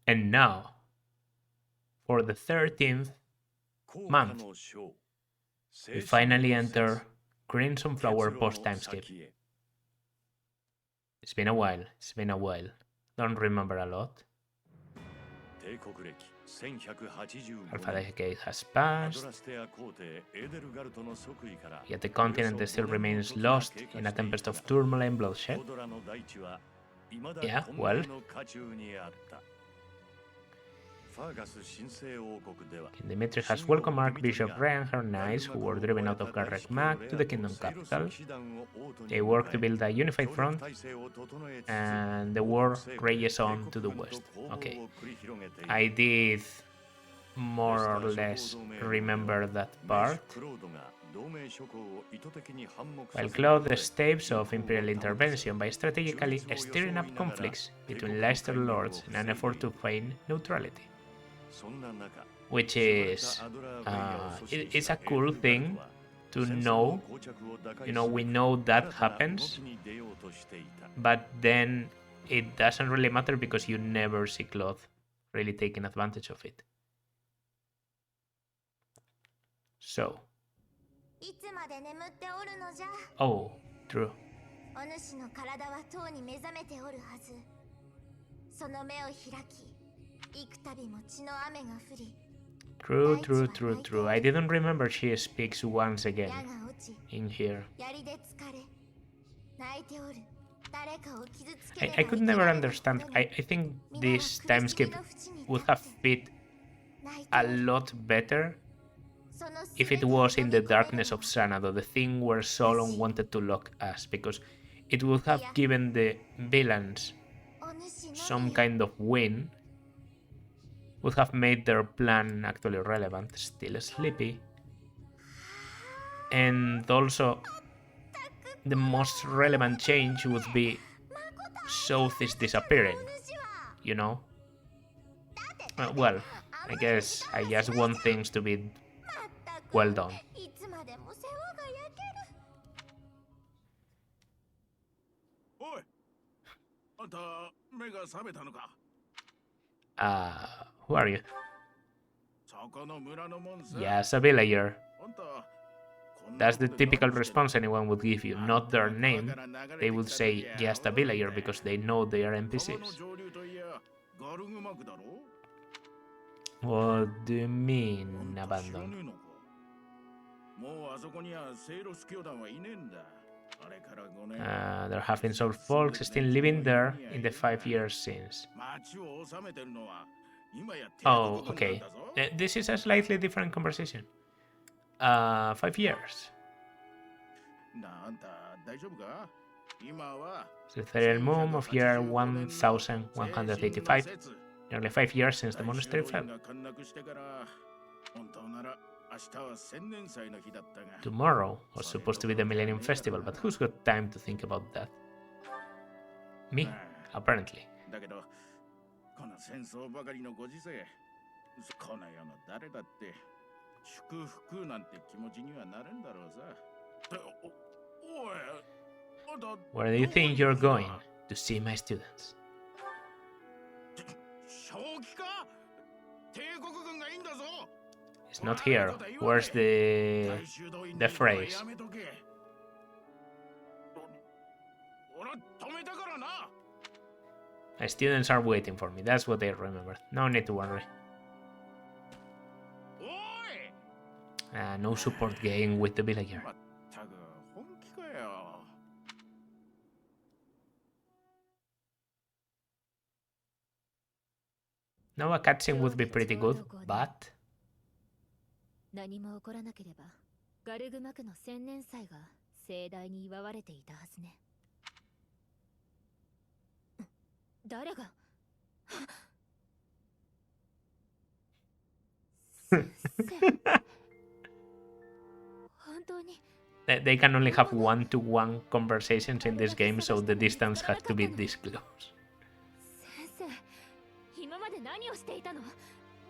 And now, for the 13th month, we finally enter Green Sunflower post-time skip. It's been a while. Don't remember a lot. Half a decade has passed, yet the continent still remains lost in a tempest of turmoil and bloodshed. Yeah, well, King Dimitri has welcomed Archbishop Ray and her knights, who were driven out of Garreg Mach, to the kingdom capital. They work to build a unified front, and the war rages on to the west. Okay, I did more or less remember that part. While Claude staves off imperial intervention by strategically stirring up conflicts between Leicester lords in an effort to feign neutrality. Which is it's a cool thing to know. You know, we know that happens, but then it doesn't really matter because you never see Claude really taking advantage of it. So, oh, true. True. I didn't remember she speaks once again in here. I could never understand. I think this time skip would have fit a lot better if it was in the darkness of Xanadu, the thing where Solon wanted to lock us, because it would have given the villains some kind of win, would have made their plan actually relevant. Still sleepy. And also, the most relevant change would be South is disappearing, you know? Well, I guess I just want things to be well done. Who are you? Yes, a villager. That's the typical response anyone would give you, not their name. They would say just a villager because they know they are NPCs. What do you mean, abandoned? There have been some folks still living there in the 5 years since. Oh, okay. This is a slightly different conversation. 5 years. The third moon of year 1185. Nearly 5 years since the monastery fell. Tomorrow was supposed to be the Millennium Festival, but who's got time to think about that? Me, apparently. Where do you think you're going? To see my students. It's not here. Where's the phrase? My students are waiting for me. That's what I remember. No need to worry. No support game with the villager. Now a cutscene would be pretty good, but... 何も起こらなければガルグマクの千年祭が盛大に祝われていたはずね。誰が先生本当に They can only have one-to-one conversations in this game, so the distance has to be this close. 先生今まで何をしていたの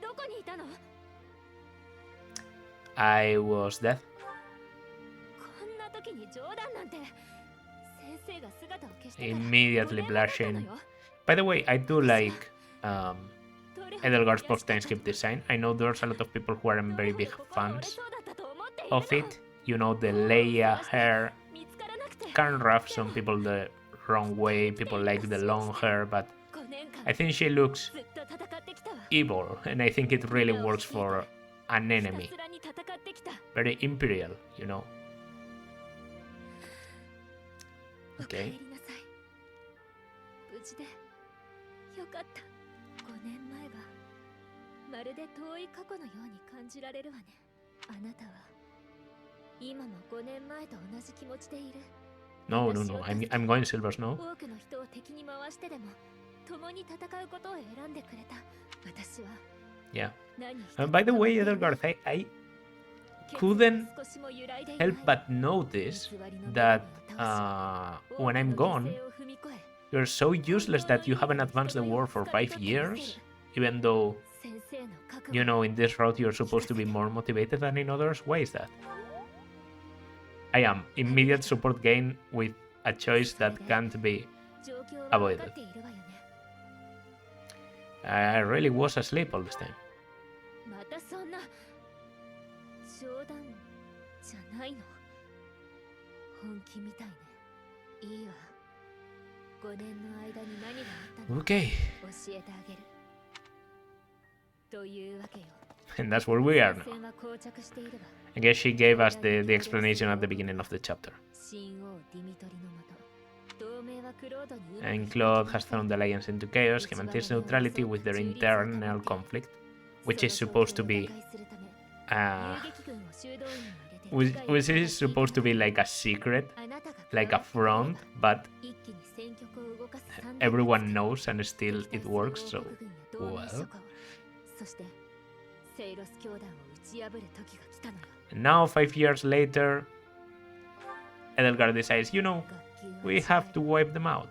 どこにいたの I was dead. Immediately blushing. By the way, I do like Edelgard's post-timeskip design. I know there's a lot of people who aren't very big fans of it. You know, the Leia hair can rub some people the wrong way. People like the long hair, but I think she looks evil, and I think it really works for an enemy. Very imperial, you know. Okay. No, I'm going Silver Snow. Yeah. By the way, Edelgard, I couldn't help but notice that when I'm gone, you're so useless that you haven't advanced the war for 5 years, even though, you know, in this route you're supposed to be more motivated than in others. Why is that? I am. Immediate support gain with a choice that can't be avoided. I really was asleep all this time. Okay. And that's where we are now. I guess she gave us the explanation at the beginning of the chapter. And Claude has thrown the Alliance into chaos. He maintains neutrality with their internal conflict, which is supposed to be which is supposed to be like a secret, like a front, but everyone knows and still it works, so well. And now, 5 years later, Edelgard decides, you know, we have to wipe them out.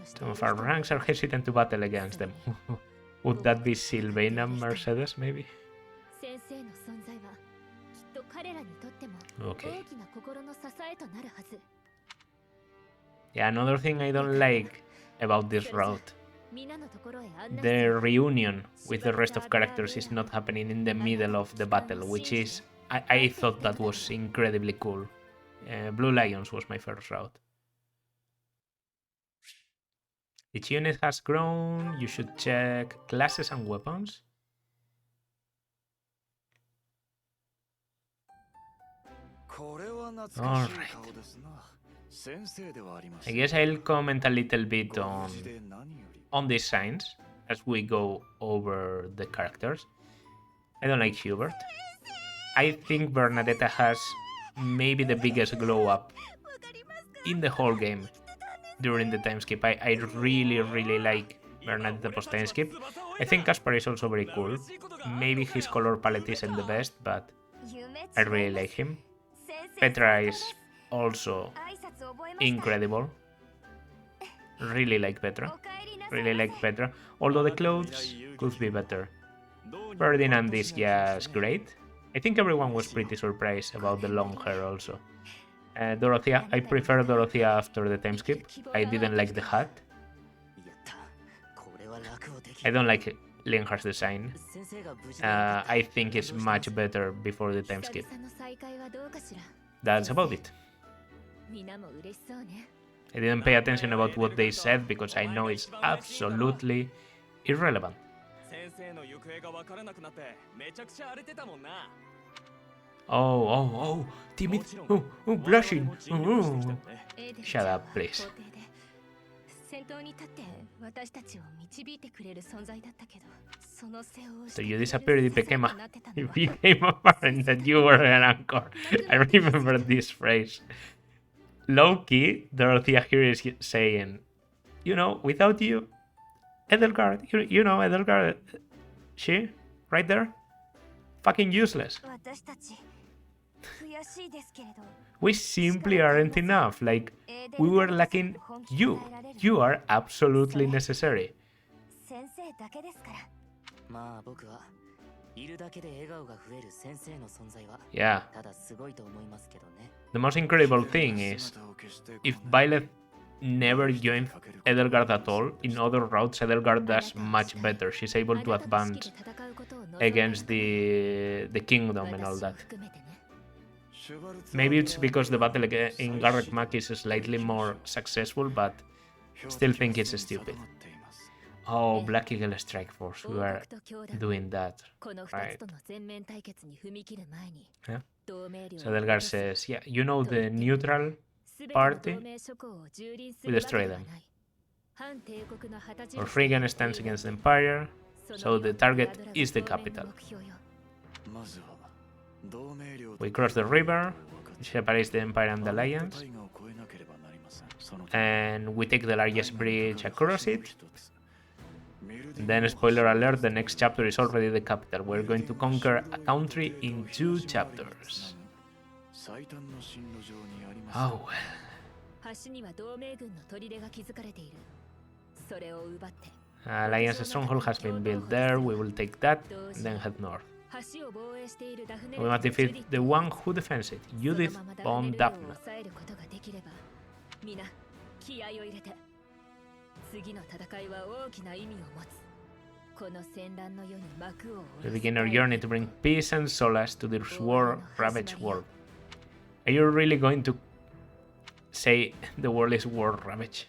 Some of our ranks are hesitant to battle against them. Would that be Sylvain and Mercedes, maybe? Okay. Yeah, another thing I don't like about this route. The reunion with the rest of characters is not happening in the middle of the battle, which is... I thought that was incredibly cool. Blue Lions was my first route. Each unit has grown. You should check classes and weapons. Alright. I guess I'll comment a little bit on these signs as we go over the characters. I don't like Hubert. I think Bernadetta has maybe the biggest glow up in the whole game during the time skip. I really like Bernadetta post time skip. I think Caspar is also very cool. Maybe his color palette isn't the best, but I really like him. Petra is also incredible. Really like Petra. Although the clothes could be better. Ferdinand is just great. I think everyone was pretty surprised about the long hair also. Dorothea, I prefer Dorothea after the time skip. I didn't like the hat. I don't like Lienhardt's design. I think it's much better before the time skip. That's about it. I didn't pay attention about what they said because I know it's absolutely irrelevant. Oh, timid, blushing. Shut up, please. So you disappeared, it became apparent that you were an anchor. I remember this phrase. Low-key, Dorothea here is saying, you know, without you, Edelgard, you know, Edelgard, she, right there, fucking useless. We simply aren't enough, like, we were lacking you. You are absolutely necessary. Yeah. The most incredible thing is, if Violet never joined Edelgard at all. In other routes, Edelgard does much better. She's able to advance against the kingdom and all that. Maybe it's because the battle in Garreg Mach is slightly more successful, but still think it's stupid. Oh, Black Eagle Strike Force, we are doing that, right? Yeah. So Edelgard says, yeah, you know the neutral party, we destroy them. Our Freegan stands against the Empire, so the target is the capital. We cross the river, separates the Empire and the Alliance, and we take the largest bridge across it. And then, spoiler alert, the next chapter is already the capital. We're going to conquer a country in 2 chapters. Oh well. Alliance stronghold has been built there. We will take that and then head north. We must defeat the one who defends it, Judith von Daphne. We begin our journey to bring peace and solace to this war-ravaged world. Are you really going to say the world is war-ravaged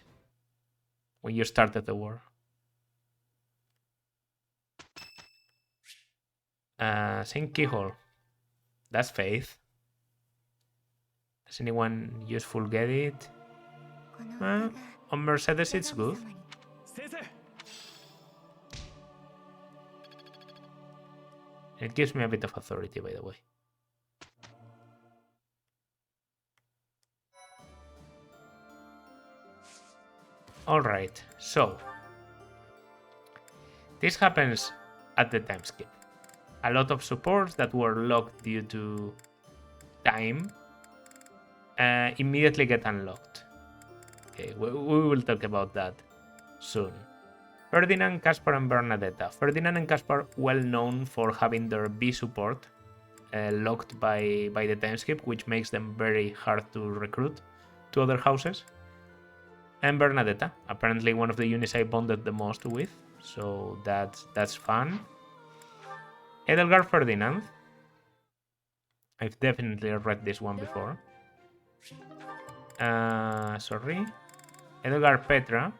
when you started the war? Saint Keyhole. That's faith. Does anyone useful get it? On Mercedes it's good. It gives me a bit of authority, by the way. Alright, so this happens at the time skip. A lot of supports that were locked due to time immediately get unlocked. Okay, we will talk about that soon. Ferdinand, Caspar, and Bernadetta. Ferdinand and Caspar, well known for having their B support locked by the time skip, which makes them very hard to recruit to other houses. And Bernadetta, apparently one of the units I bonded the most with, so that's fun. Edelgard Ferdinand. I've definitely read this one before. Sorry. Edelgard Petra.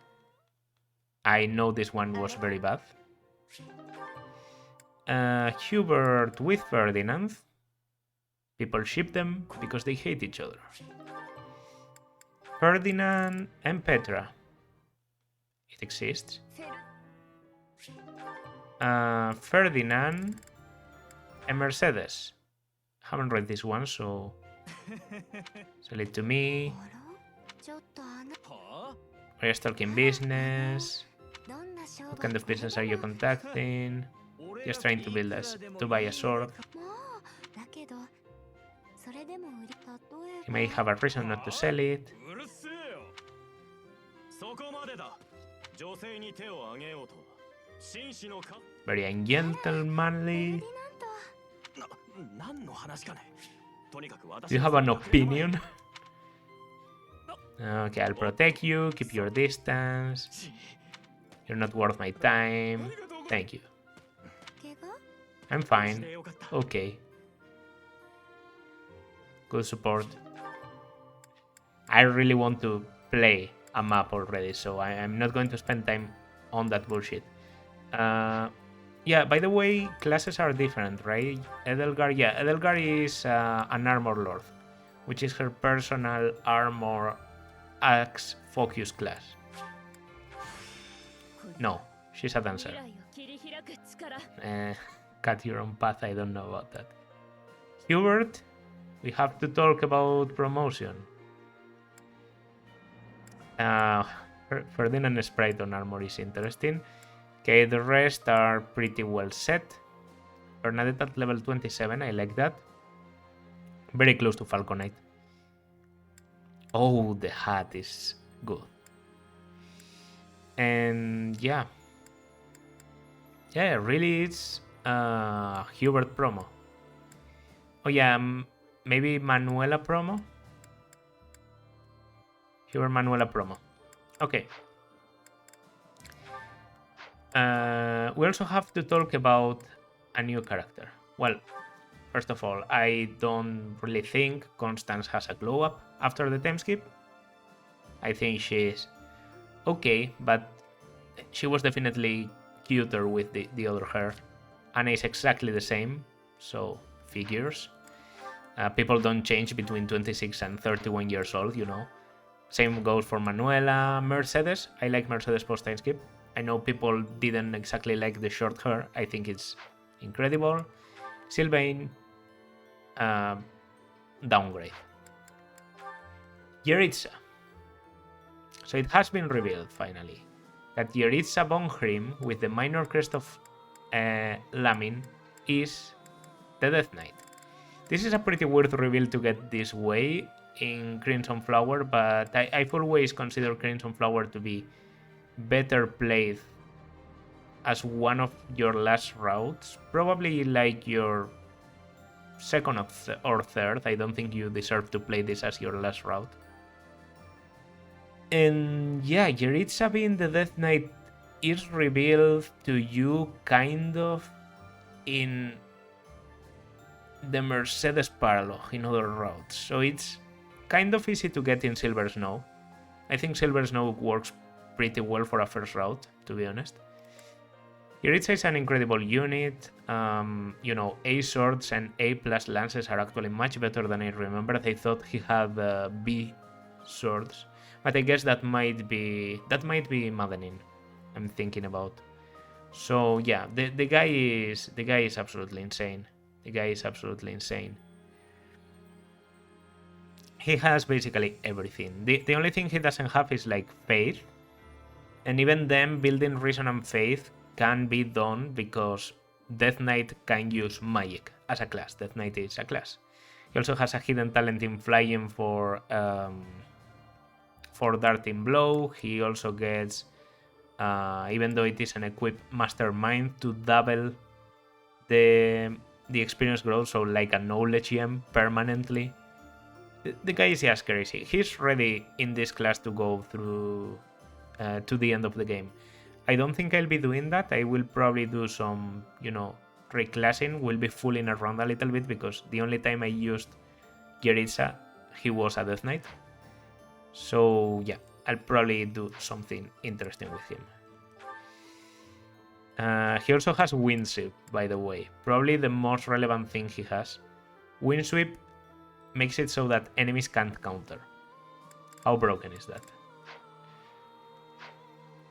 I know this one was very bad. Hubert with Ferdinand. People ship them because they hate each other. Ferdinand and Petra. It exists. Ferdinand and Mercedes. Haven't read this one, so sell it to me. Are you talking business? What kind of business are you contacting? Just trying to build us to buy a sword. He may have a reason not to sell it. Very ungentlemanly. Do you have an opinion? Okay, I'll protect you, keep your distance. You're not worth my time. Thank you. I'm fine. Okay. Good support. I really want to play a map already, so I'm not going to spend time on that bullshit. Yeah, by the way, classes are different, right? Edelgard, yeah, Edelgard is an armor lord, which is her personal armor axe focus class. No, she's a dancer. Cut your own path, I don't know about that. Hubert, we have to talk about promotion. Ferdinand Sprite on armor is interesting. Okay, the rest are pretty well set. Bernadette at level 27, I like that. Very close to Falconite. Oh, the hat is good. And yeah. Yeah, really it's Hubert promo. Oh yeah, maybe Manuela promo? Hubert Manuela promo. Okay. We also have to talk about a new character. Well, first of all, I don't really think Constance has a glow up after the time skip. I think she's okay, but she was definitely cuter with the other hair. Anna is exactly the same, so figures. People don't change between 26 and 31 years old, you know. Same goes for Manuela. Mercedes, I like Mercedes post time skip. I know people didn't exactly like the short hair. I think it's incredible. Sylvain, downgrade. JERITZA. So it has been revealed finally that JERITZA von Grimm with the minor crest of Lamin is the Death Knight. This is a pretty weird reveal to get this way in Crimson Flower, but I've always considered Crimson Flower to be better played as one of your last routes, probably like your second or third. I don't think you deserve to play this as your last route. And yeah, JERITZA being the Death Knight is revealed to you kind of in the Mercedes parallel in other routes, so it's kind of easy to get in Silver Snow. I think Silver Snow works pretty well for a first route, to be honest. JERITZA is an incredible unit. You know, A swords and A plus lances are actually much better than I remembered. I thought he had B swords, but I guess that might be maddening. I'm thinking about. So yeah, the guy is absolutely insane. The guy is absolutely insane. He has basically everything. The only thing he doesn't have is like faith, and even then, building reason and faith can be done because Death Knight can use magic as a class. Death Knight is a class. He also has a hidden talent in flying for darting blow. He also gets, even though it is an equipped mastermind, to double the experience growth, so like a knowledge gem permanently. The guy is just crazy. He's ready in this class to go through to the end of the game. I don't think I'll be doing that. I will probably do some, you know, reclassing. We'll be fooling around a little bit because the only time I used JERITZA, he was a Death Knight. So yeah, I'll probably do something interesting with him. He also has Wind Sweep, by the way. Probably the most relevant thing he has. Wind Sweep makes it so that enemies can't counter. How broken is that?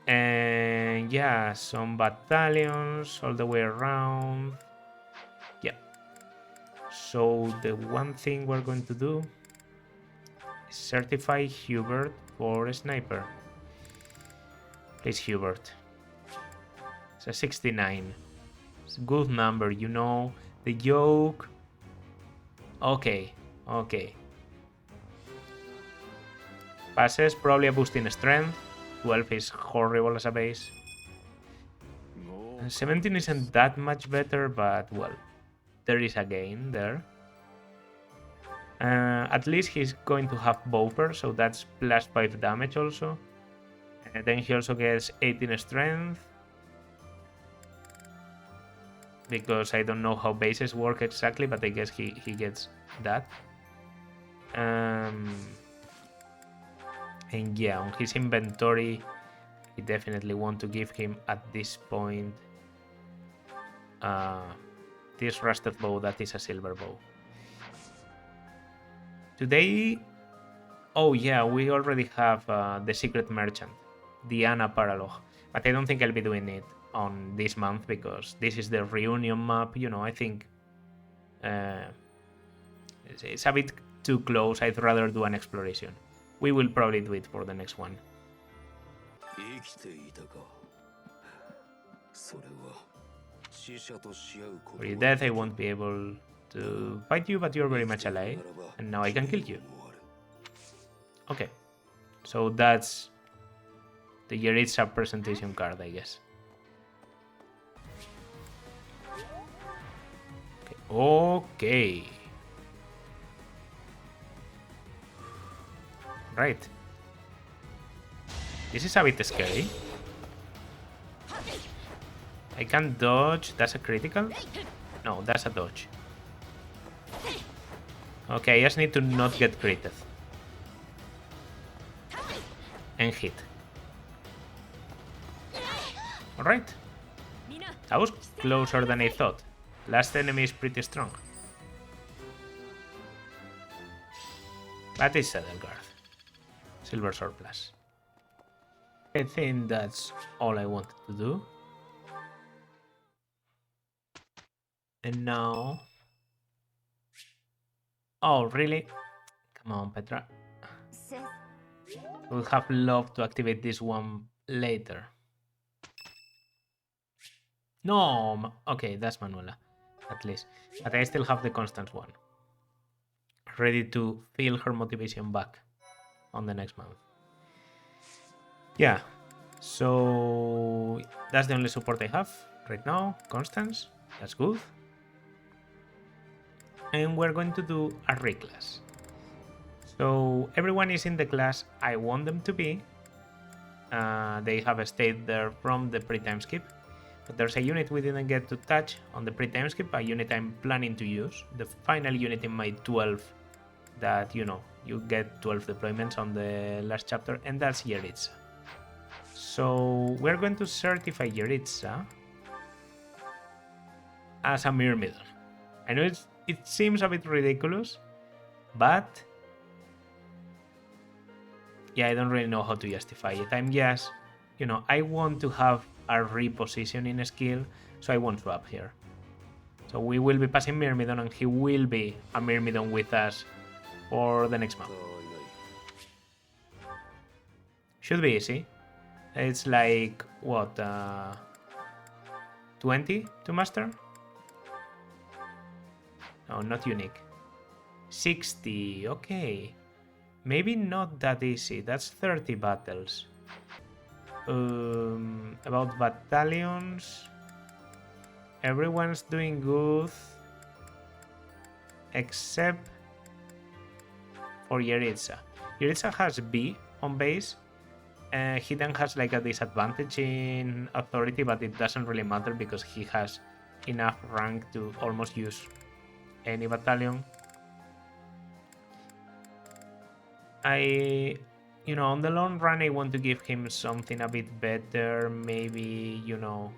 And yeah, some battalions all the way around. Yeah. So the one thing we're going to do is certify Hubert for a sniper. Please, Hubert. It's a 69. It's a good number, you know. The yoke. Okay, okay. Passes, probably a boost in strength. 12 is horrible as a base. 17 isn't that much better, but well, there is a gain there. At least he's going to have Bowper, so that's plus 5 damage also. And then he also gets 18 strength. Because I don't know how bases work exactly, but I guess he gets that. And yeah, on his inventory, I definitely want to give him at this point this rusted bow that is a silver bow. Today, oh yeah, we already have the secret merchant, the Anna paralog, but I don't think I'll be doing it on this month because this is the reunion map. You know, I think it's a bit too close. I'd rather do an exploration. We will probably do it for the next one. For your death, I won't be able to fight you, but you're very much alive, and now I can kill you. Okay, so that's the JERITZA presentation card, I guess. Okay. Right. This is a bit scary. I can dodge. That's a critical? No, that's a dodge. Okay, I just need to not get critted. And hit. Alright. That was closer than I thought. Last enemy is pretty strong. But it's Edelgard. Silver surplus. I think that's all I wanted to do. And now... Oh, really? Come on, Petra. Would have loved to activate this one later. No! Okay, that's Manuela. At least. But I still have the constant one. Ready to feel her motivation back on the next month. Yeah. So... that's the only support I have right now. Constance. That's good. And we're going to do a reclass. So everyone is in the class I want them to be. They have stayed there from the pre-time skip. But there's a unit we didn't get to touch on the pre-time skip, a unit I'm planning to use. The final unit in my 12 that, you know, you get 12 deployments on the last chapter, and that's JERITZA. So we're going to certify JERITZA as a Myrmidon. I know it seems a bit ridiculous, but yeah, I don't really know how to justify it. I'm just, you know, I want to have a repositioning skill, so I won't swap here. So we will be passing Myrmidon, and he will be a Myrmidon with us for the next month. Should be easy. It's like, what, 20 to master? No, not unique. 60, okay. Maybe not that easy. That's 30 battles. About battalions, everyone's doing good except for JERITZA. JERITZA has B on base. He then has like a disadvantage in authority, but it doesn't really matter because he has enough rank to almost use any battalion. You know, on the long run, I want to give him something a bit better. Maybe, you know,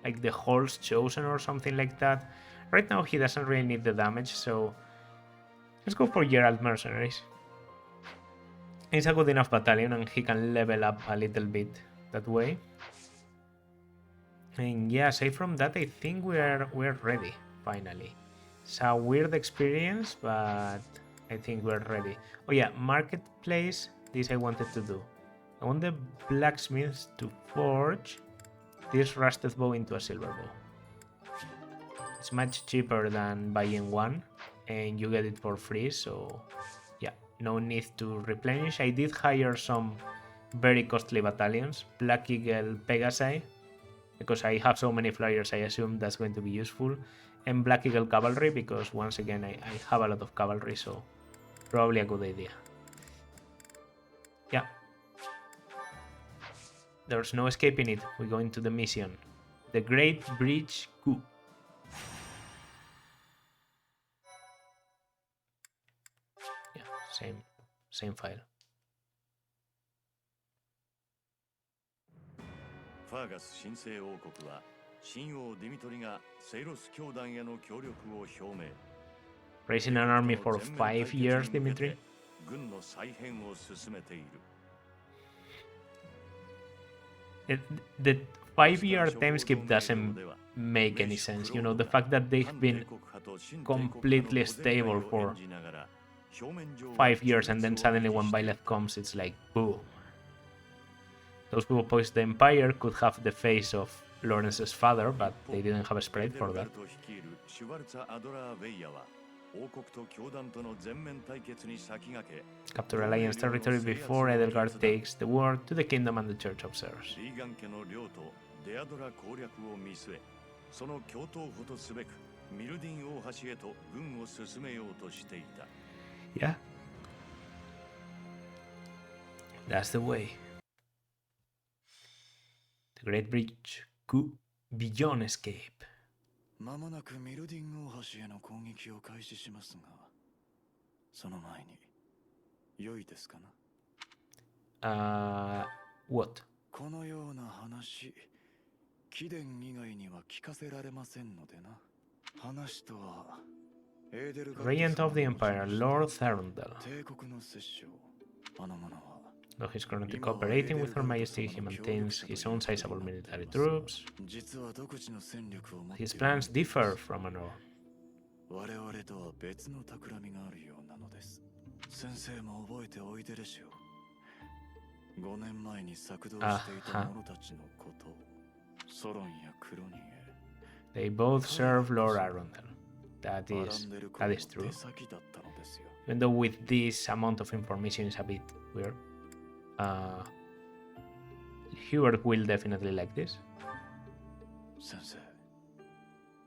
like the Horse Chosen or something like that. Right now, he doesn't really need the damage, so let's go for Geralt Mercenaries. It's a good enough battalion, and he can level up a little bit that way. And yeah, aside from that, I think we're ready, finally. It's a weird experience, but I think we're ready. Oh yeah, Marketplace. This I wanted to do. I want the blacksmiths to forge this rusted bow into a silver bow. It's much cheaper than buying one, and you get it for free, so yeah, no need to replenish. I did hire some very costly battalions, Black Eagle Pegasi, because I have so many flyers, I assume that's going to be useful, and Black Eagle Cavalry, because once again I have a lot of cavalry, so probably a good idea. Yeah. There's no escaping it. We go into the mission. The Great Bridge Coup. Yeah, same file. Raising an army for 5 years, Dimitri? The 5-year time skip doesn't make any sense. You know, the fact that they've been completely stable for 5 years and then suddenly when Byleth comes, it's like, boom. Those people post the Empire could have the face of Lawrence's father, but they didn't have a sprite for that. Capture Alliance territory before Edelgard takes the war to the kingdom and the church observes. Yeah. That's the way. Great Bridge coup beyond escape. まもなくミルディング大橋への攻撃を開始しますが、その前に良いですかな？What? このような話、貴殿以外には聞かせられませんのでな。話とは、エーデルガルト Regent of the Empire, Lord Thurndal. 帝国の摂政。あの者は Though he's currently cooperating with Her Majesty, he maintains his own sizable military troops. 実は独自の戦力を持っている His plans differ from an old. 我々とは別の企みがあるようなのです。先生も覚えておいででしょう。5年前に策動していた者たちのことを、ソロンやクロニエ。They both serve Lord Arundel. That is true. Even though with this amount of information is a bit weird. Hubert will definitely like this.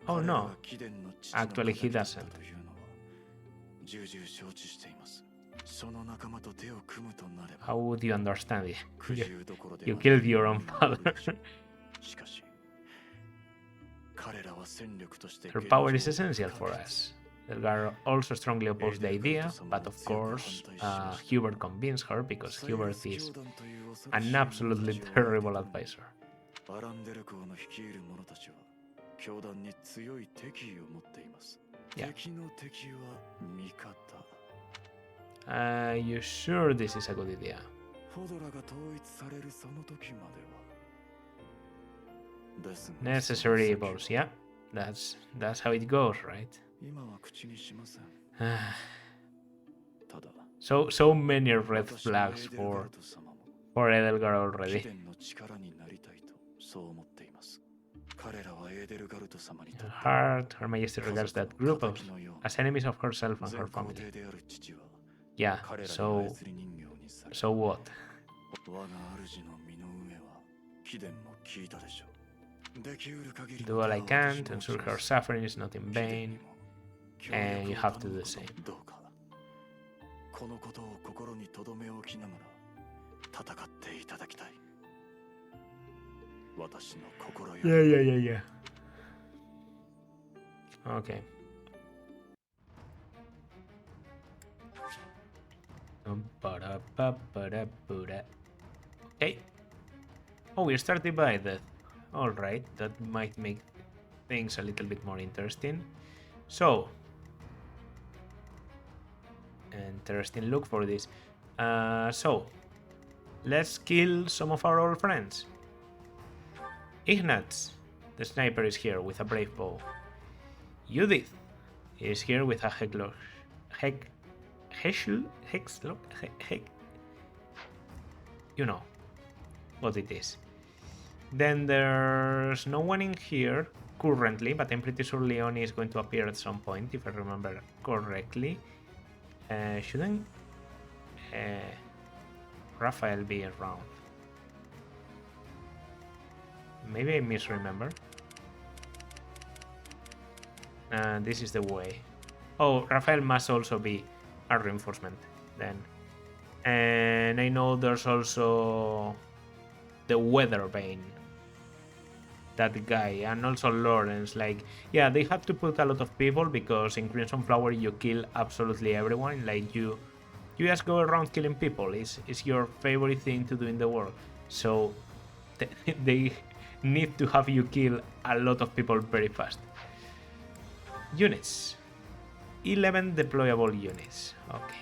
Oh no. Actually, he doesn't. How would you understand it? You killed your own father. Her power is essential for us. Elgar also strongly opposed the idea, but of course, Hubert convinced her because Hubert is an absolutely terrible advisor. Yeah. You sure this is a good idea? Necessary evils, yeah. That's how it goes, right? So many red flags for Edelgar already. Her heart, Her Majesty regards that group as enemies of herself and her family. Yeah, so what? Do all I can to ensure her suffering is not in vain, and you have to do the same. Yeah. Okay. Okay. Oh, we started by death. Alright, that might make things a little bit more interesting. So, interesting look for this. So, let's kill some of our old friends. Ignatz, the sniper, is here with a brave bow. Judith is here with a you know what it is. Then there's no one in here currently, but I'm pretty sure Leonie is going to appear at some point, if I remember correctly. Shouldn't Raphael be around? Maybe I misremember. This is the way. Oh, Raphael must also be a reinforcement then. And I know there's also the Weatherbane, that guy, and also Lawrence. Like, yeah, they had to put a lot of people because in Crimson Flower you kill absolutely everyone. Like, you just go around killing people. It's your favorite thing to do in the world. So they need to have you kill a lot of people very fast. Units. 11 deployable units. Okay.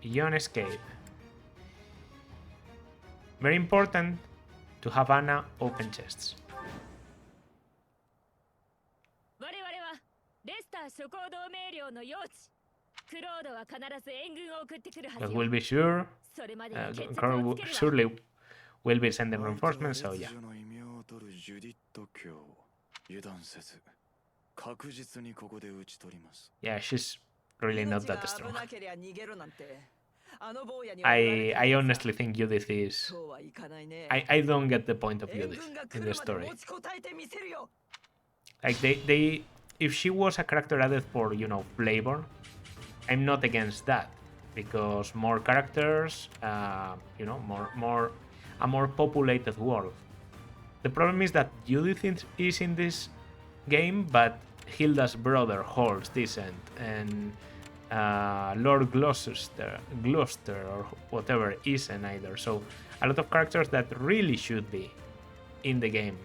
Beyond escape. Very important to have Anna open chests. But we'll be sure. Surely will be sending reinforcements, so yeah. Yeah, she's really not that strong. I honestly think Judith is... I don't get the point of Judith in the story. Like, they if she was a character added for, you know, flavor, I'm not against that. Because more characters, you know, more... a more populated world. The problem is that Judith is in this game, but Hilda's brother Horst isn't, and Lord Gloucester or whatever isn't either. So a lot of characters that really should be in the game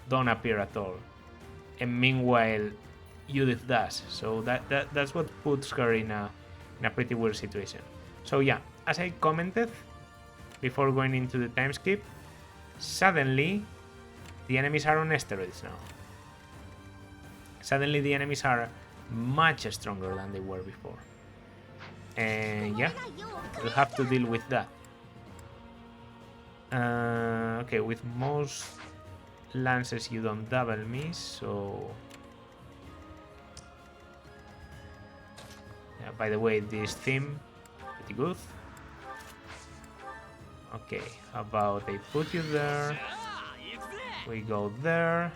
don't appear at all, and meanwhile Judith does. So that's what puts her in a pretty weird situation. So yeah, as I commented before going into the time skip, suddenly the enemies are on steroids now. Suddenly the enemies are much stronger than they were before. And yeah, we'll have to deal with that. Okay, with most lances you don't double miss, so... Yeah, by the way, this theme, pretty good. Okay, how about I put you there? We go there.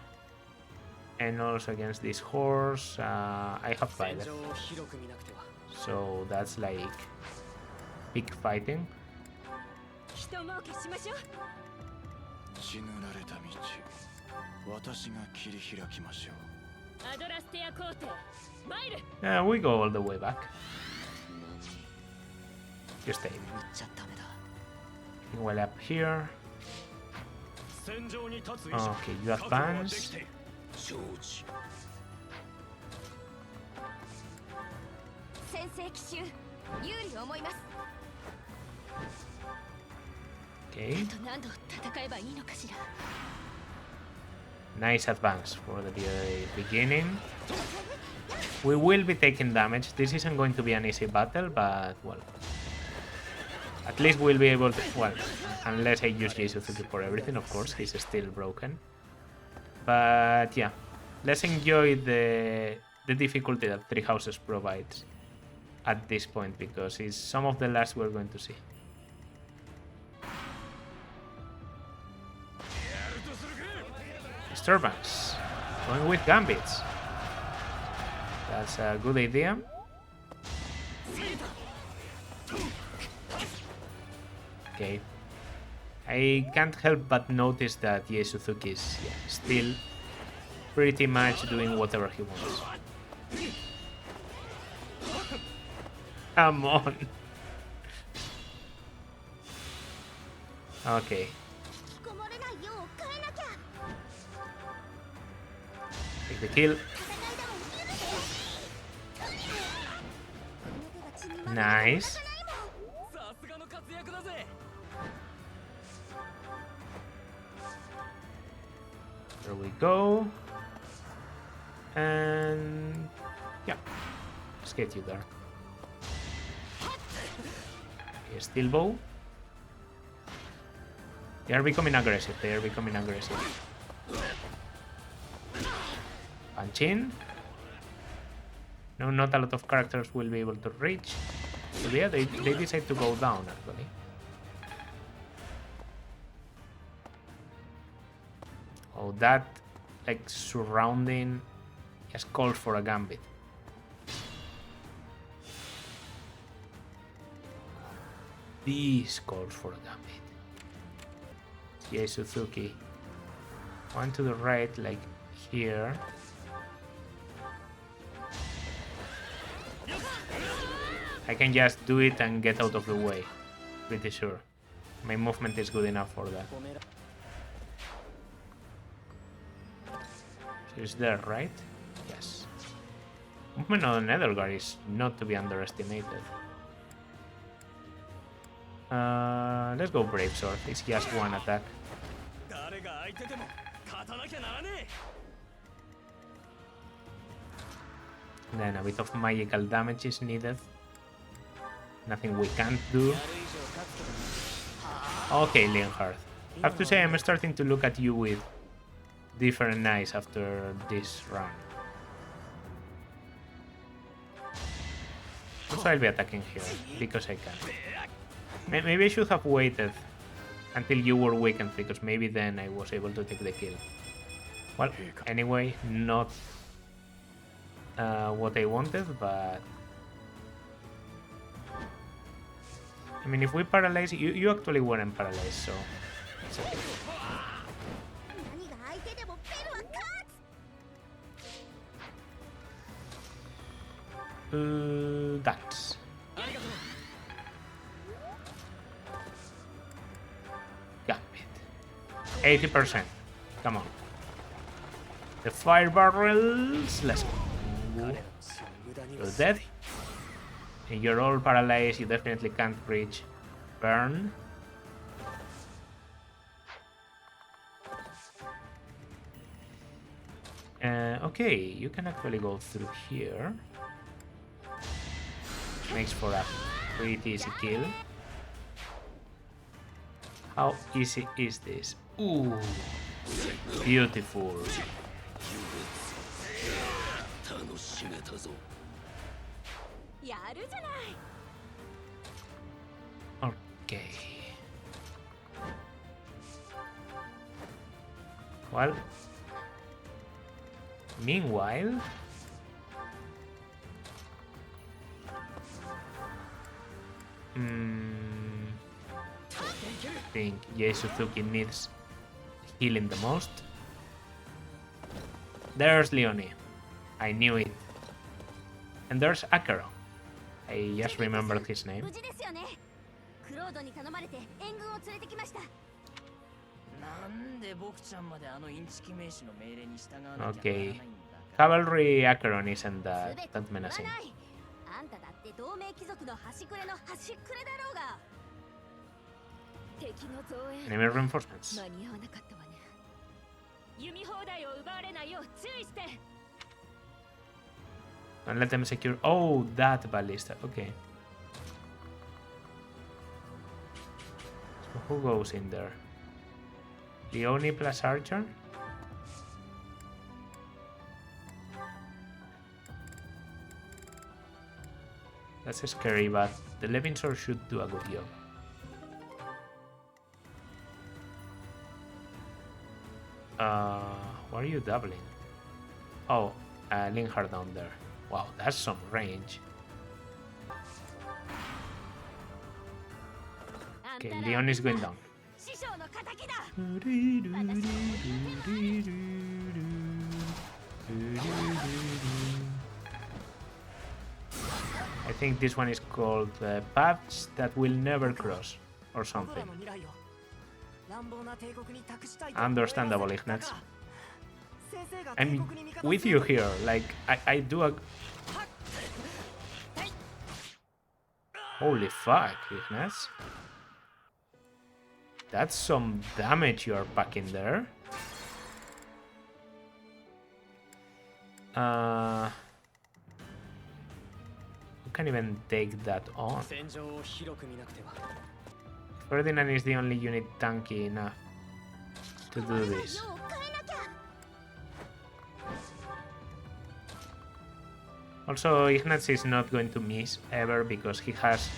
And also against this horse, I have fighter. So that's like big fighting. We go all the way back. You stay. Well, up here. Okay, you advance. Okay. Nice advance for the beginning. We will be taking damage. This isn't going to be an easy battle, but well, at least we'll be able to, well, unless I use Suzuki for everything, of course, he's still broken. But yeah, let's enjoy the difficulty that Three Houses provides at this point, because it's some of the last we're going to see. Disturbance. Going with gambits. That's a good idea. Okay. I can't help but notice that Suzuki is still pretty much doing whatever he wants. Come on. Okay. Take the kill. Nice. There we go. And yeah, let's get you there. Okay, steel bow. They are becoming aggressive. Punch in. No, not a lot of characters will be able to reach. So yeah, they decide to go down actually. Oh, that like surrounding just calls for a gambit. This calls for a gambit. Yeah, Suzuki. One to the right, like here. I can just do it and get out of the way. Pretty sure. My movement is good enough for that. Is there, right? Yes. Movement on Edelgar is not to be underestimated. Let's go Brave Sword. It's just one attack. Then a bit of magical damage is needed. Nothing we can't do. Okay, Leonhard. I have to say I'm starting to look at you with different eyes after this run. Also, I'll be attacking here because I can. Maybe I should have waited until you were weakened, because maybe then I was able to take the kill. Well, anyway, not what I wanted, but I mean, if we paralyze you actually weren't paralyzed, so It's okay. 何が相手でもベルは勝つ。Guts. Got it. 80%. Come on. The fire barrels. Let's go. You're dead. And you're all paralyzed. You definitely can't reach. Burn. Okay, you can actually go through here. Makes for a pretty easy kill. How easy is this? Ooh, beautiful. Okay. Well, meanwhile, I think Suzuki needs healing the most. There's Leonie. I knew it. And there's Akero. I just remembered his name. Okay. Cavalry Acheron isn't that menacing. Enemy reinforcements. And let them secure. Oh, that ballista. Okay. So who goes in there? Leonie plus Archer? That's scary, but the Levinsor should do a good job. What are you doubling? Oh, Linhard down there. Wow, that's some range. Okay, Leon is going down. I think this one is called Paths That Will Never Cross, or something. Understandable, Ignatz. I'm with you here, like, I do a... Holy fuck, Ignatz. That's some damage you're packing there. You can't even take that on. Ferdinand is the only unit tanky enough to do this. Also, Ignatz is not going to miss ever because he has...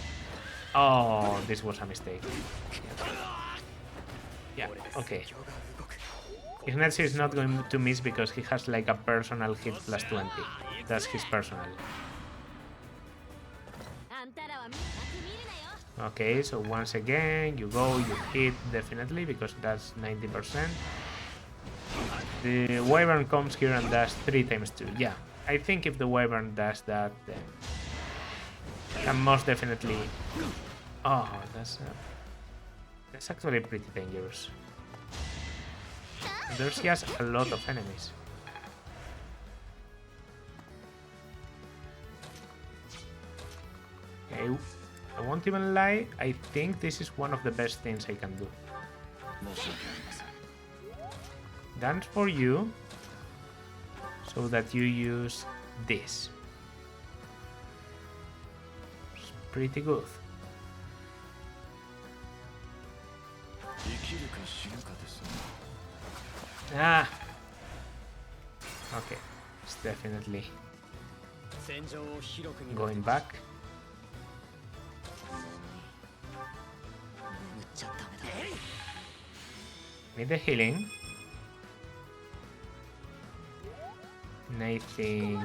Oh, this was a mistake. Yeah, okay. Ignatz is not going to miss because he has like a personal hit plus 20. That's his personal. Okay, so once again, you go, you hit definitely because that's 90%. The Wyvern comes here and does 3 times 2. Yeah, I think if the Wyvern does that, then can most definitely... Oh, that's actually pretty dangerous. There's just a lot of enemies. Okay, I won't even lie, I think this is one of the best things I can do. Dance for you, so that you use this. It's pretty good. Ah! Okay, it's definitely going back. Need the healing. And I think...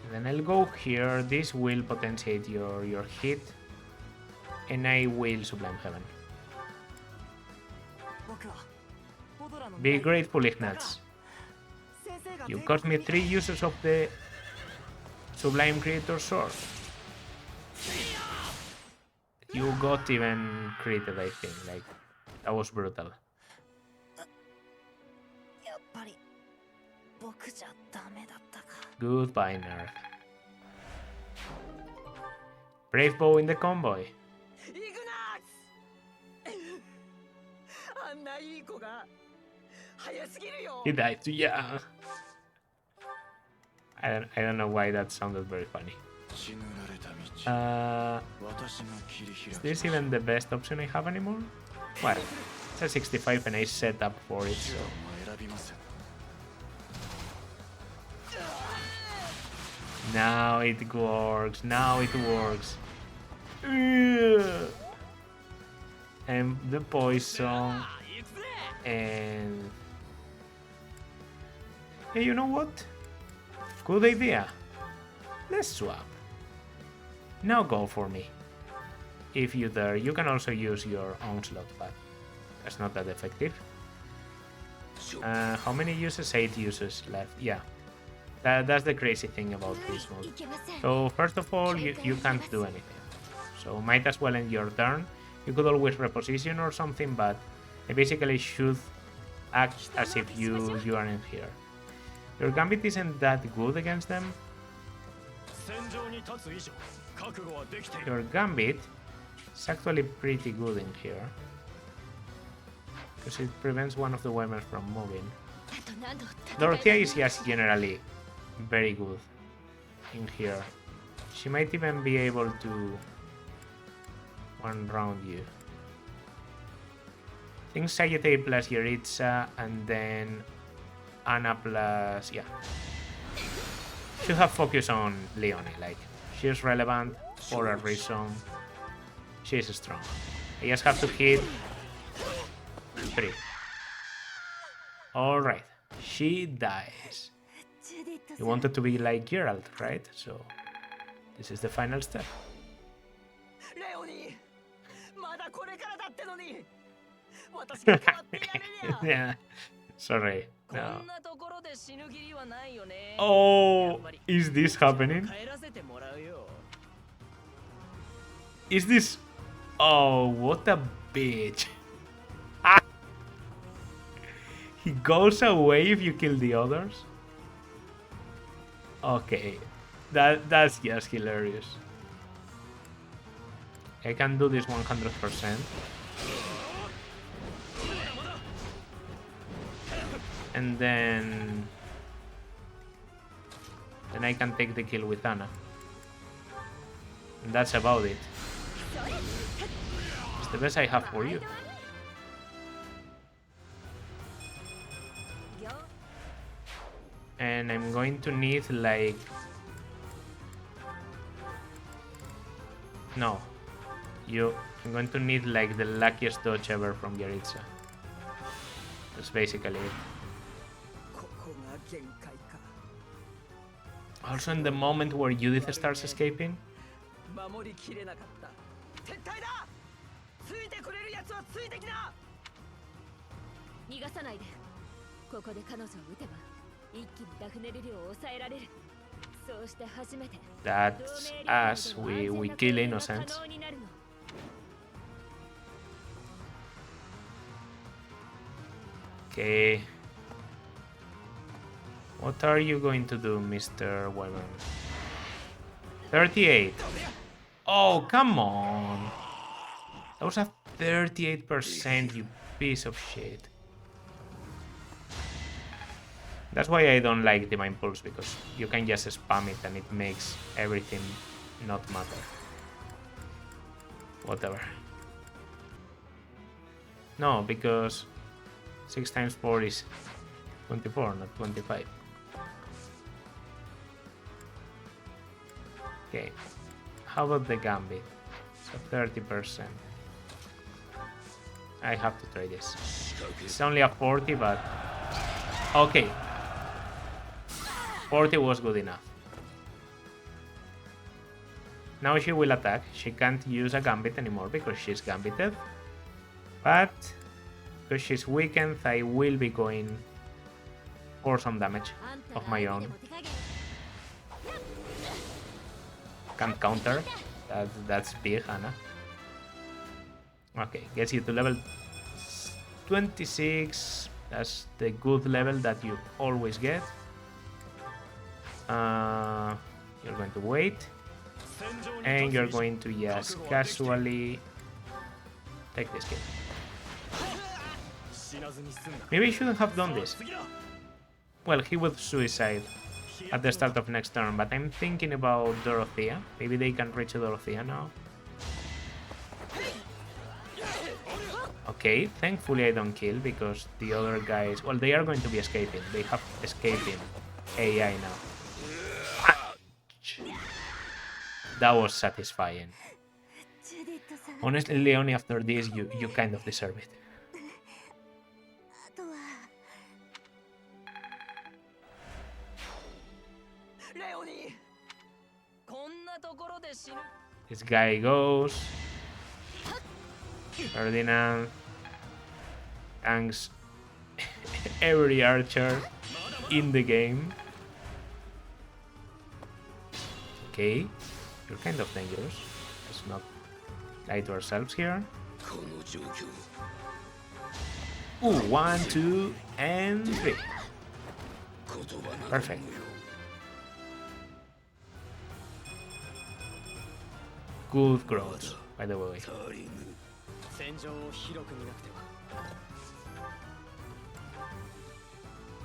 And then I'll go here. This will potentiate your hit. and I will Sublime Heaven. Be grateful, Ignatz. You cost me 3 uses of the Sublime Creator Sword. You got even created, I think. Like, that was brutal. Goodbye, nerd. Brave bow in the convoy. He died too young. I don't know why that sounded very funny. Is this even the best option I have anymore? Well, it's a 65 and I set up for it, so... Now it works, now it works. And the poison... And... Hey, you know what? Good idea. Let's swap. Now go for me. If you dare, you can also use your onslaught, but that's not that effective. How many uses? 8 uses left. Yeah. That's the crazy thing about this mode. So first of all, you can't do anything. So might as well end your turn. You could always reposition or something, but I basically should act as if you aren't here. Your gambit isn't that good against them. Your gambit is actually pretty good in here, because it prevents one of the weapons from moving. Dorothea is just generally very good in here. She might even be able to one-round you. I think Sagittae plus JERITZA and then Anna plus... yeah. Should have focus on Leonie, like, she's relevant for a reason. She's strong. I just have to hit 3. Alright, she dies. You wanted to be like Geralt, right? So, this is the final step. Yeah, sorry. No. Oh, is this happening? Is this... Oh, what a bitch. He goes away if you kill the others? Okay, that's just hilarious. I can do this 100%. And then I can take the kill with Anna. And that's about it. It's the best I have for you. And I'm going to need like... No. I'm going to need like the luckiest dodge ever from JERITZA. That's basically it. Also in the moment where Judith starts escaping. That's us, we kill innocents. Okay. What are you going to do, Mr. Wyvern? 38. Oh, come on. That was a 38%, you piece of shit. That's why I don't like Divine Pulse, because you can just spam it and it makes everything not matter. Whatever. No, because 6 times 4 is 24, not 25. Okay, how about the Gambit? So 30%. I have to try this. It's only a 40, but... Okay. 40 was good enough. Now she will attack. She can't use a gambit anymore because she's gambited. But because she's weakened, I will be going for some damage of my own. Can't counter. That's big, Anna. Okay, gets you to level 26. That's the good level that you always get. You're going to wait. And you're going to just casually take this kill. Maybe I shouldn't have done this. Well, he would suicide at the start of next turn, but I'm thinking about Dorothea. Maybe they can reach Dorothea now. Okay, thankfully I don't kill because the other guys... Well, they are going to be escaping. They have escaping AI now. Ouch. That was satisfying. Honestly, Leonie, after this, you kind of deserve it. This guy goes. Ferdinand tanks every archer in the game. Okay, you're kind of dangerous. Let's not lie to ourselves here. Ooh, 1, 2, and 3. Perfect. Good growth, by the way.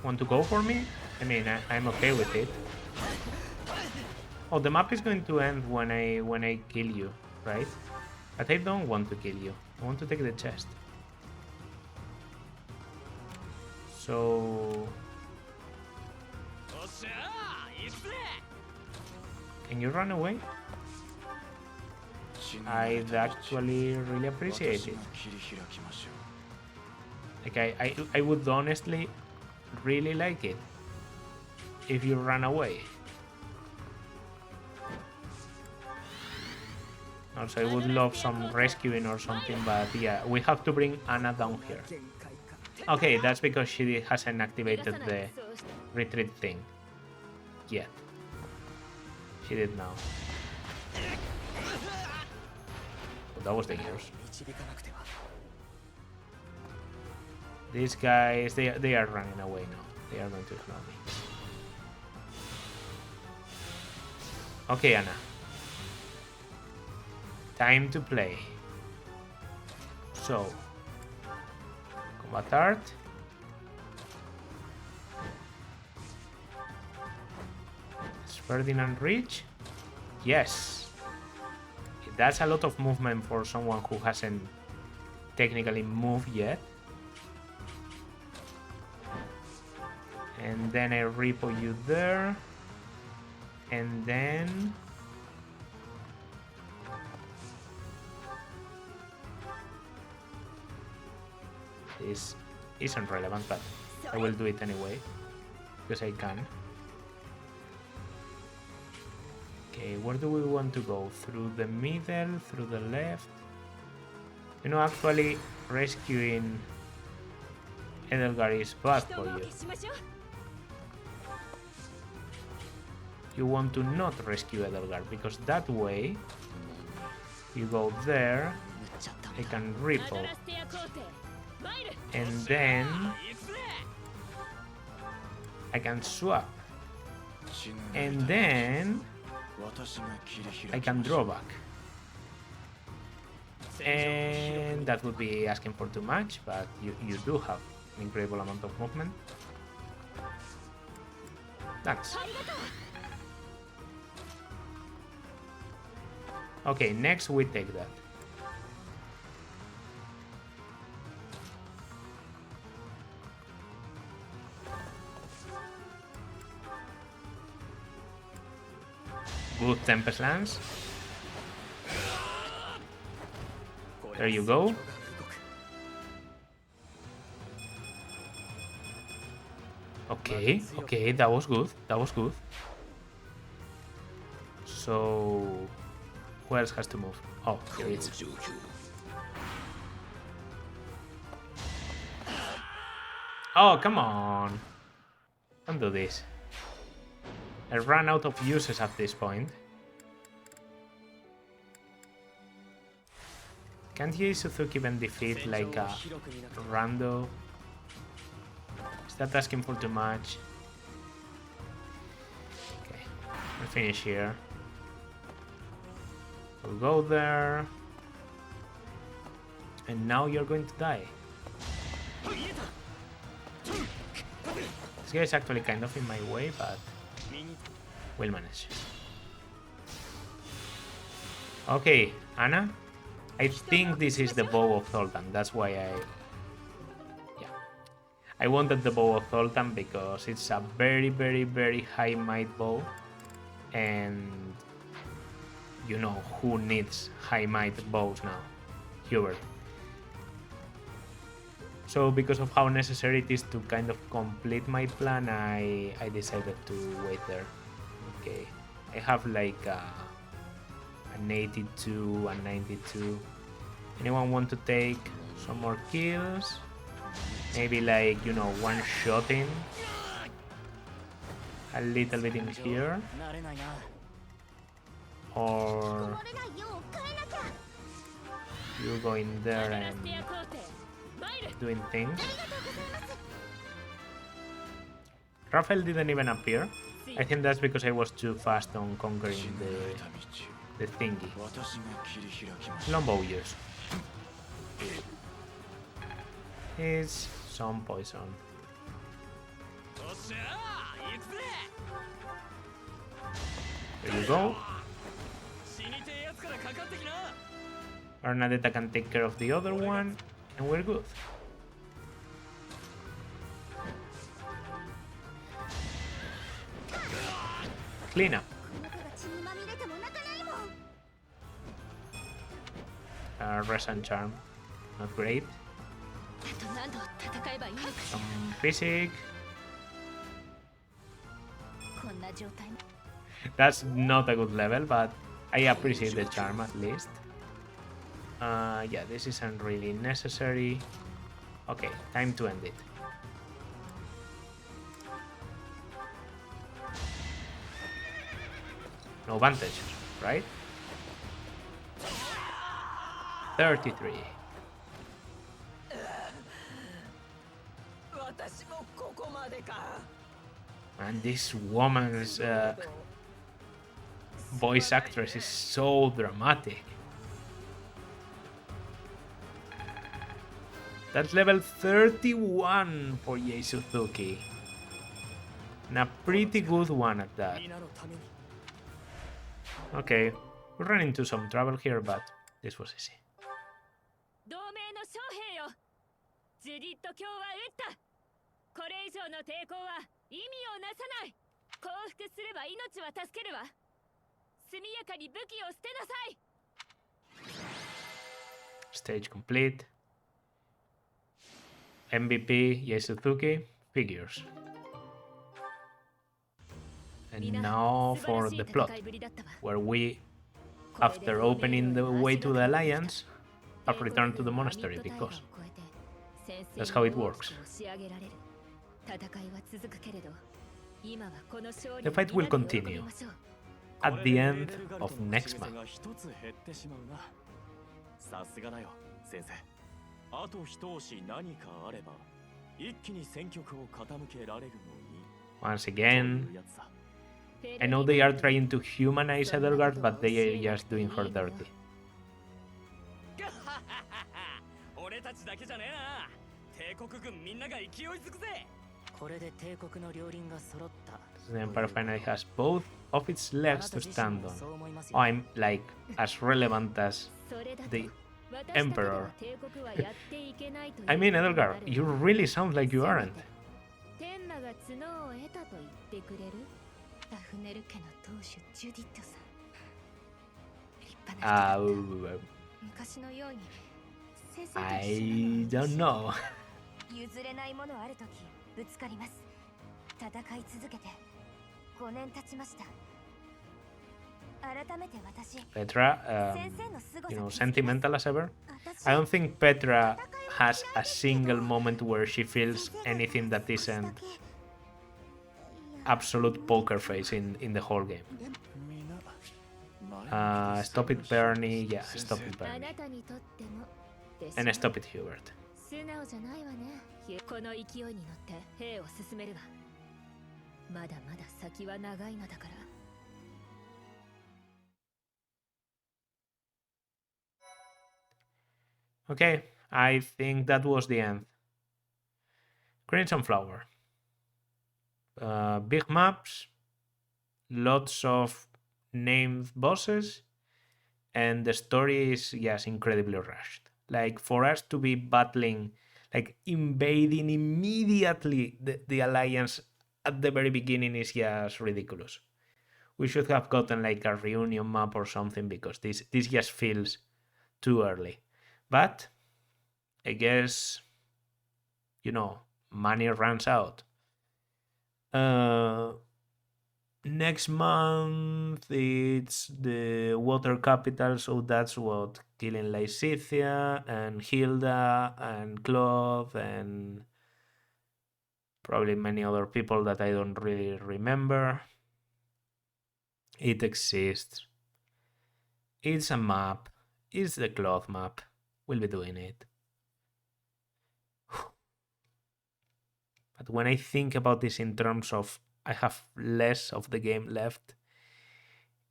Want to go for me? I mean, I'm okay with it. Oh, the map is going to end when I kill you, right? But I don't want to kill you. I want to take the chest. So... Can you run away? I'd actually really appreciate it. Like I would honestly really like it if you ran away. Also, I would love some rescuing or something, but yeah, we have to bring Anna down here. Okay, that's because she hasn't activated the retreat thing yet. She did now. Oh, that was dangerous. These guys, they are running away now. They are going to ignore me. Okay, Anna. Time to play. So, combat art. Is Ferdinand reach? Yes. That's a lot of movement for someone who hasn't technically moved yet. And then I repo you there. And then... This isn't relevant, but I will do it anyway. Because I can. Okay, where do we want to go? Through the middle, through the left? You know, actually, rescuing Edelgar is bad for you. You want to not rescue Edelgar, because that way, you go there, I can ripple. And then, I can swap. And then, I can draw back. And that would be asking for too much, but you do have an incredible amount of movement. Thanks. Okay, next we take that. Good Tempest Lance. There you go. Okay, okay, that was good. That was good. So Who else has to move? Oh, JERITZA. Oh, come on. Don't do this. I ran out of uses at this point. Can't Yei Suzuki even defeat like a rando? Is that asking for too much? Okay, we'll finish here. We'll go there. And now you're going to die. This guy is actually kind of in my way, but we'll manage. Okay, Anna. I think this is the bow of Zoltan. That's why I wanted the bow of Zoltan because it's a very, very, very high might bow. And you know who needs high might bows now? Hubert. So because of how necessary it is to kind of complete my plan, I decided to wait there. Okay, I have like an 82, a 92. Anyone want to take some more kills? Maybe like, you know, one-shotting a little bit in here. Or you go in there and doing things. Raphael didn't even appear. I think that's because I was too fast on conquering the thingy. Longbow use. Is some poison. There you go. Bernadetta can take care of the other one, and we're good. Clean up. Rest and charm. Not great. Some physic. That's not a good level, but I appreciate the charm at least. Yeah, this isn't really necessary. Okay, time to end it. No vantage, right? 33. And this woman's voice actress is so dramatic. That's level 31 for Yei Suzuki. And a pretty good one at that. Okay, we ran into some trouble here, but this was easy. Stage complete. MVP Yei Suzuki figures. And now for the plot, where we, after opening the way to the Alliance, have returned to the monastery because that's how it works. The fight will continue at the end of next month. Once again, I know they are trying to humanize Edelgard, but they are just doing her dirty. The Empire finally has both of its legs to stand on. Oh, I'm like as relevant as the Emperor. I mean, Edelgard, you really sound like you aren't. I don't know. Petra, sentimental as ever. I don't think Petra has a single moment where she feels anything that isn't absolute poker face in the whole game. Stop it, Bernie. Yeah, stop it, Bernie. And stop it, Hubert. Okay, I think that was the end. Crimson Flower. Big maps, lots of named bosses, and the story is just incredibly rushed. Like, for us to be battling, like invading immediately the alliance at the very beginning is just ridiculous. We should have gotten like a reunion map or something, because this just feels too early. But I guess, money runs out. Next month it's the water capital, so that's what killing Lysithia and Hilda and Claude and probably many other people that I don't really remember. It exists. It's a map. It's the Claude map. We'll be doing it. But when I think about this in terms of I have less of the game left,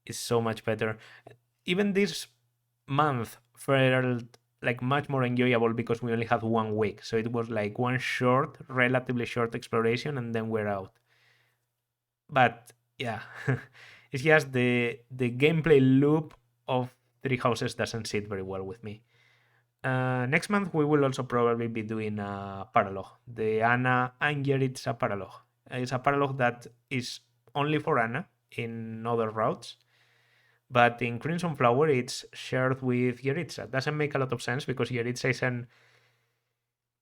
it's so much better. Even this month felt like much more enjoyable because we only had 1 week. So it was like one relatively short exploration, and then we're out. But yeah, it's just the gameplay loop of Three Houses doesn't sit very well with me. Next month we will also probably be doing a paralogue, the Anna and JERITZA paralogue. It's a paralogue that is only for Anna in other routes, but in Crimson Flower it's shared with JERITZA. Doesn't make a lot of sense because JERITZA isn't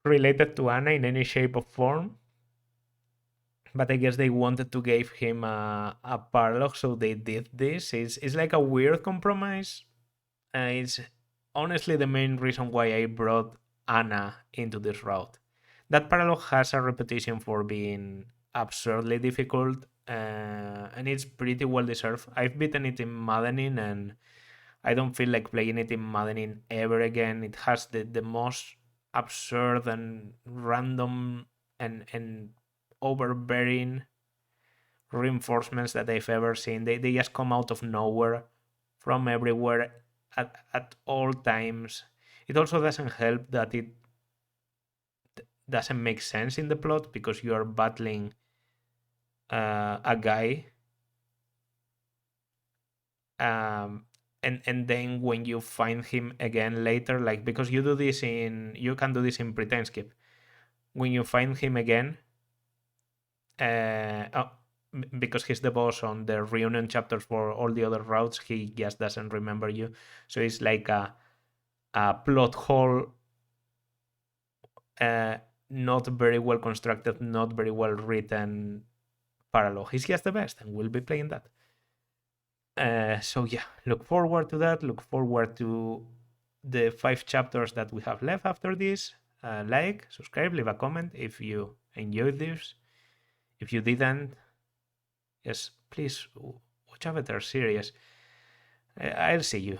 related to Anna in any shape or form, but I guess they wanted to give him a paralogue, so they did this. It's like a weird compromise. It's honestly the main reason why I brought Anna into this route. That paralogue has a reputation for being absurdly difficult, and it's pretty well deserved. I've beaten it in Maddening, and I don't feel like playing it in Maddening ever again. It has the most absurd and random and overbearing reinforcements that I've ever seen. They just come out of nowhere, from everywhere, at all times. It also doesn't help that it doesn't make sense in the plot because you are battling a guy, and then when you find him again later, like, because you can do this in Pretend Skip. When you find him again, because he's the boss on the reunion chapters for all the other routes, he just doesn't remember you. So it's like a plot hole, not very well constructed, not very well written paralogue. He's just the best, and we'll be playing that. So yeah, look forward to that. Look forward to the 5 chapters that we have left after this. Like, subscribe, leave a comment if you enjoyed this. If you didn't, yes, please watch a better series. I'll see you.